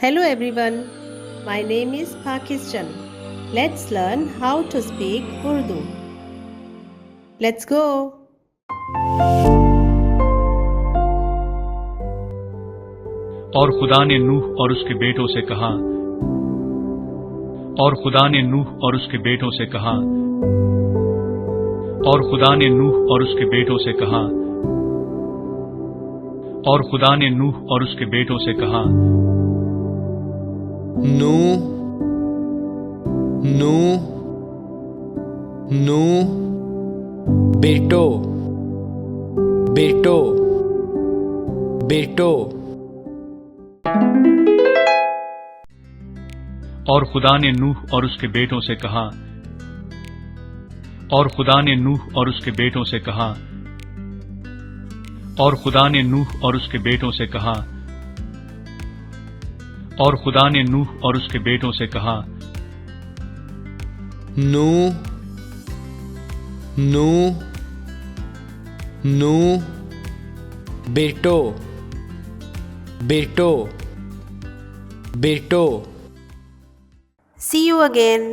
Hello everyone, my name is Pakistan. Let's learn how to speak Urdu. Let's go. और खुदा ने नूह और उसके बेटों से कहा, और खुदा ने नूह और उसके बेटों से कहा, और खुदा ने नूह और उसके बेटों से कहा, और खुदा ने नूह और उसके बेटों से कहा, नूह नूह नूह बेटो बेटो बेटो। और खुदा ने नूह और उसके बेटों से कहा, और खुदा ने नूह और उसके बेटों से कहा, और खुदा ने नूह और उसके बेटों से कहा, और खुदा ने नूह और उसके बेटों से कहा, नूह नूह नूह बेटो बेटो बेटो। See you again.